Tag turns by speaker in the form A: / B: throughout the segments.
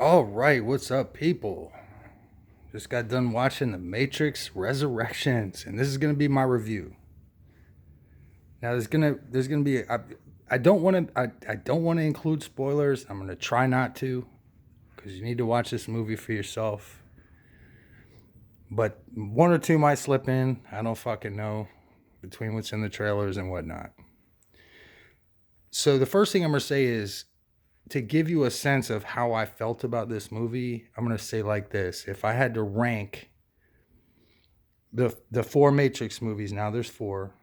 A: All right, what's up, people? Just got done watching The Matrix Resurrections, and this is gonna be my review. Now, there's gonna be I don't want to I don't want to include spoilers. I'm gonna try not to, because you need to watch this movie for yourself. But one or two might slip in. I don't fucking know, between what's in the trailers and whatnot. So the first thing I'm gonna say is, to give you a sense of how I felt about this movie, I'm gonna say like this: if I had to rank the four Matrix movies, now there's four,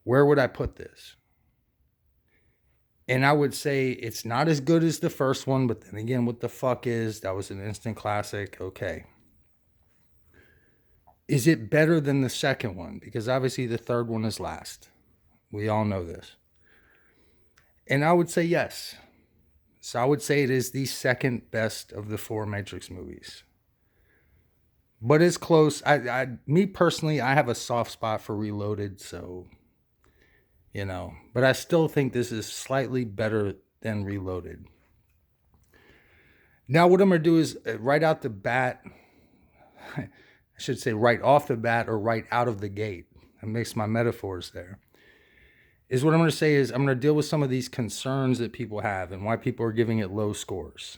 A: where would I put this? And I would say it's not as good as the first one, but then again, what the fuck is that was an instant classic? Okay. Is it better than the second one? Because obviously the third one is last. We all know this. And I would say yes. So I would say it is the second best of the four Matrix movies. But it's close. Me personally, I have a soft spot for Reloaded, so but I still think this is slightly better than Reloaded. Now, what I'm going to do is right out the bat, I should say right off the bat or right out of the gate. I mix my metaphors there. Is what I'm going to say is I'm going to deal with some of these concerns that people have and why people are giving it low scores.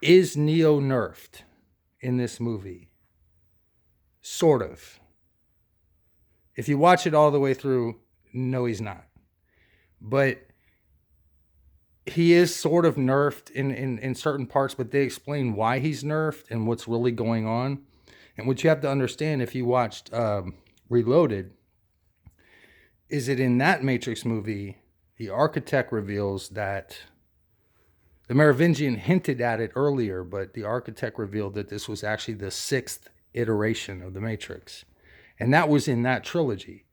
A: Is Neo nerfed in this movie? Sort of. If you watch it all the way through, no, he's not. But he is sort of nerfed in certain parts, but they explain why he's nerfed and what's really going on. And what you have to understand, if you watched Reloaded, is that in that Matrix movie, the architect reveals that the Merovingian hinted at it earlier, but the architect revealed that this was actually the sixth iteration of the Matrix. And that was in that trilogy.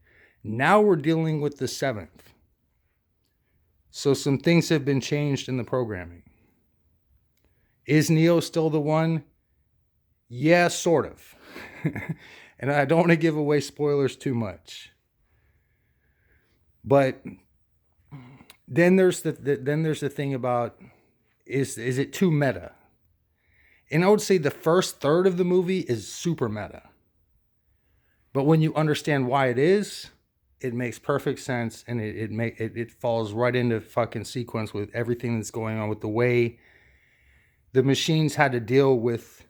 A: Now we're dealing with the seventh. So some things have been changed in the programming. Is Neo still the one? Yeah, sort of. And I don't want to give away spoilers too much. But then there's the thing about, is it too meta? And I would say the first third of the movie is super meta. But when you understand why it is, it makes perfect sense, and it falls right into fucking sequence with everything that's going on with the way the machines had to deal with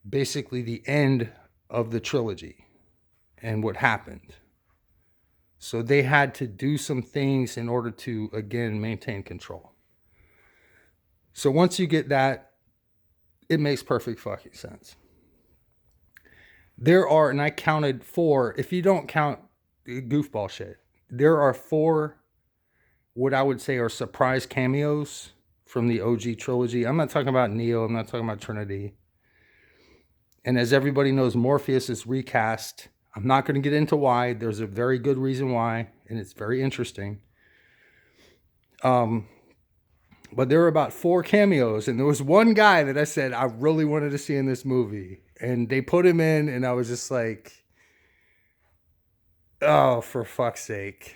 A: basically the end of the trilogy and what happened. So they had to do some things in order to, again, maintain control. So once you get that, it makes perfect fucking sense. There are, and I counted four, if you don't count goofball shit, there are four what I would say are surprise cameos from the OG trilogy. I'm not talking about Neo, I'm not talking about Trinity. And as everybody knows, Morpheus is recast. I'm not going to get into why. There's a very good reason why, and it's very interesting. But there were about four cameos, and there was one guy that I said I really wanted to see in this movie. And they put him in, and I was just like, oh, for fuck's sake.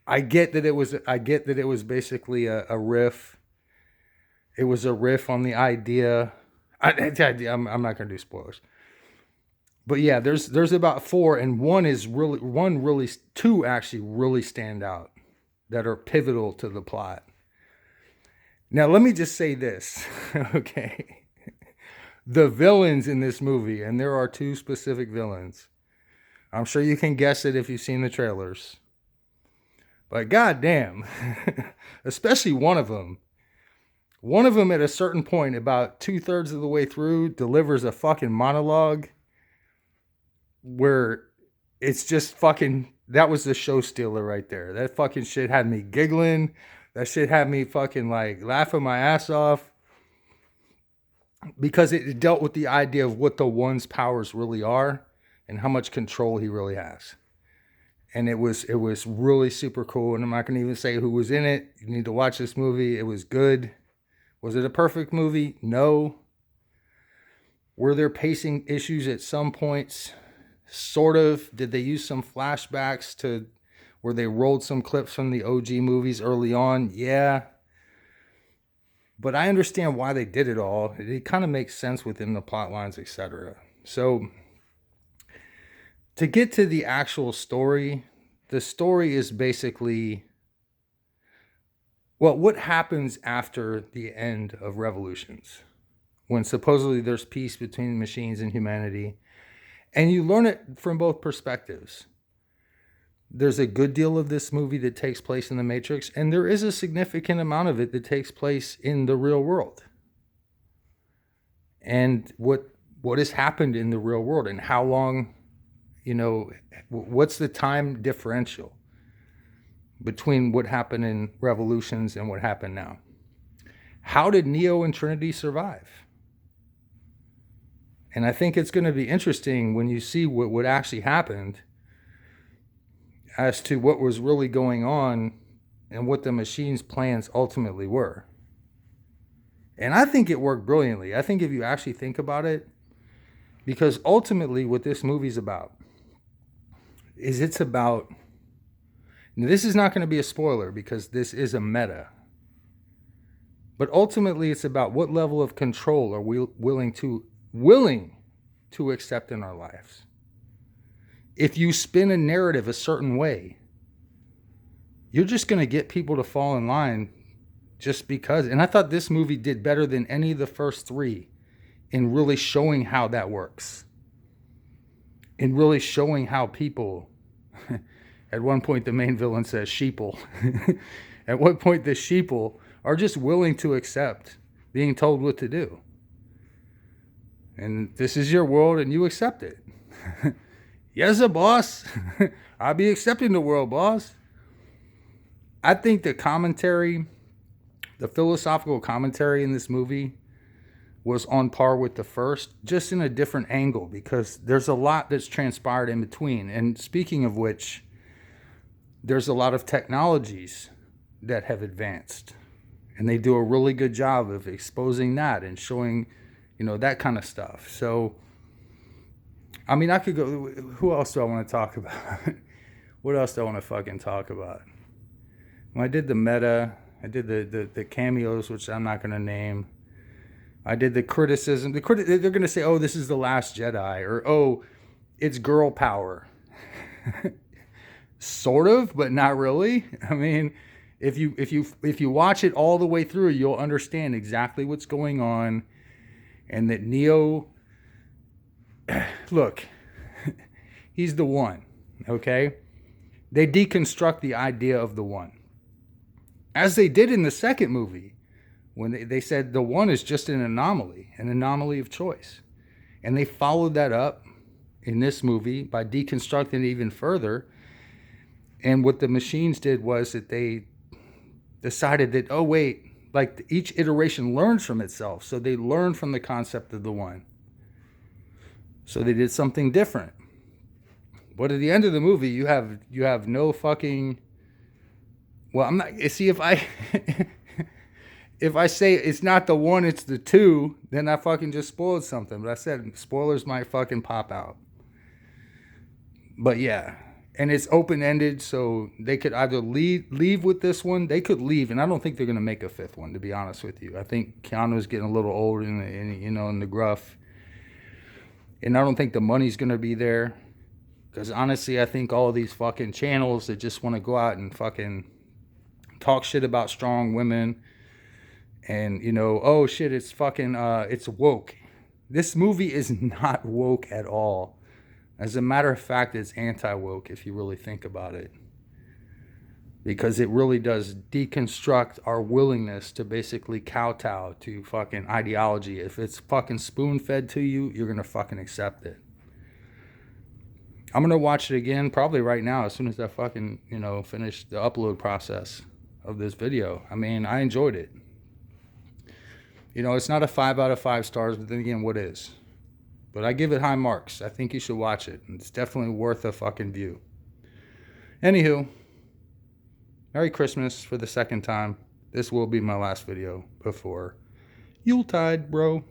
A: I get that it was basically a riff. It was a riff on the idea. I'm not going to do spoilers. But yeah, there's about four, and two actually really stand out that are pivotal to the plot. Now, let me just say this, okay? The villains in this movie, and there are two specific villains. I'm sure you can guess it if you've seen the trailers. But goddamn, especially one of them. One of them at a certain point, about 2/3 of the way through, delivers a fucking monologue where it's just fucking, that was the show stealer right there. That fucking shit had me giggling. That shit had me fucking like laughing my ass off, because it dealt with the idea of what the one's powers really are and how much control he really has. And it was really super cool. And I'm not going to even say who was in it. You need to watch this movie. It was good. Was it a perfect movie? No. Were there pacing issues at some points? Sort of. Did they use some flashbacks to where they rolled some clips from the OG movies early on? Yeah. But I understand why they did it all. It kind of makes sense within the plot lines, etc. So to get to the actual story, the story is basically, well, what happens after the end of revolutions, when supposedly there's peace between machines and humanity. And you learn it from both perspectives. There's a good deal of this movie that takes place in the Matrix, and there is a significant amount of it that takes place in the real world. And what has happened in the real world, and how long, what's the time differential between what happened in revolutions and what happened now? How did Neo and Trinity survive? And I think it's going to be interesting when you see what actually happened as to what was really going on and what the machine's plans ultimately were. And I think it worked brilliantly. I think if you actually think about it, because ultimately what this movie's about is this is not going to be a spoiler because this is a meta. But ultimately it's about what level of control are we willing to accept in our lives. If you spin a narrative a certain way, you're just going to get people to fall in line just because. And I thought this movie did better than any of the first three in really showing how that works. In really showing how people, at one point the main villain says sheeple. At one point the sheeple are just willing to accept being told what to do. And this is your world and you accept it. Yes, boss. I'll be accepting the world, boss. I think the commentary, the philosophical commentary in this movie was on par with the first, just in a different angle, because there's a lot that's transpired in between. And speaking of which, there's a lot of technologies that have advanced. And they do a really good job of exposing that and showing, that kind of stuff. So, I mean, I could go, who else do I want to talk about? What else do I want to fucking talk about? When I did the meta, I did the cameos, which I'm not going to name. I did the criticism. They're going to say, oh, this is The Last Jedi, or, oh, it's girl power. Sort of, but not really. I mean, if you watch it all the way through, you'll understand exactly what's going on, and that Neo, look, he's the one, okay? They deconstruct the idea of the one, as they did in the second movie, when they said the one is just an anomaly of choice. And they followed that up in this movie by deconstructing it even further. And what the machines did was that they decided that, oh, wait, like each iteration learns from itself. So they learned from the concept of the one. So they did something different. But at the end of the movie, you have no fucking, well, I'm not, see, if I if I say it's not the one, it's the two, then I fucking just spoiled something. But I said spoilers might fucking pop out. But yeah, and it's open-ended, so they could either leave with this one. They could leave, and I don't think they're going to make a fifth one, to be honest with you. I think Keanu's getting a little old in the gruff. And I don't think the money's going to be there. Because honestly, I think all of these fucking channels that just want to go out and fucking talk shit about strong women and, oh shit, it's fucking, it's woke. This movie is not woke at all. As a matter of fact, it's anti-woke if you really think about it. Because it really does deconstruct our willingness to basically kowtow to fucking ideology. If it's fucking spoon-fed to you, you're going to fucking accept it. I'm going to watch it again probably right now as soon as I fucking, finish the upload process of this video. I mean, I enjoyed it. It's not a 5 out of 5 stars, but then again, what is? But I give it high marks. I think you should watch it. It's definitely worth a fucking view. Anywho, Merry Christmas for the second time. This will be my last video before Yuletide, bro.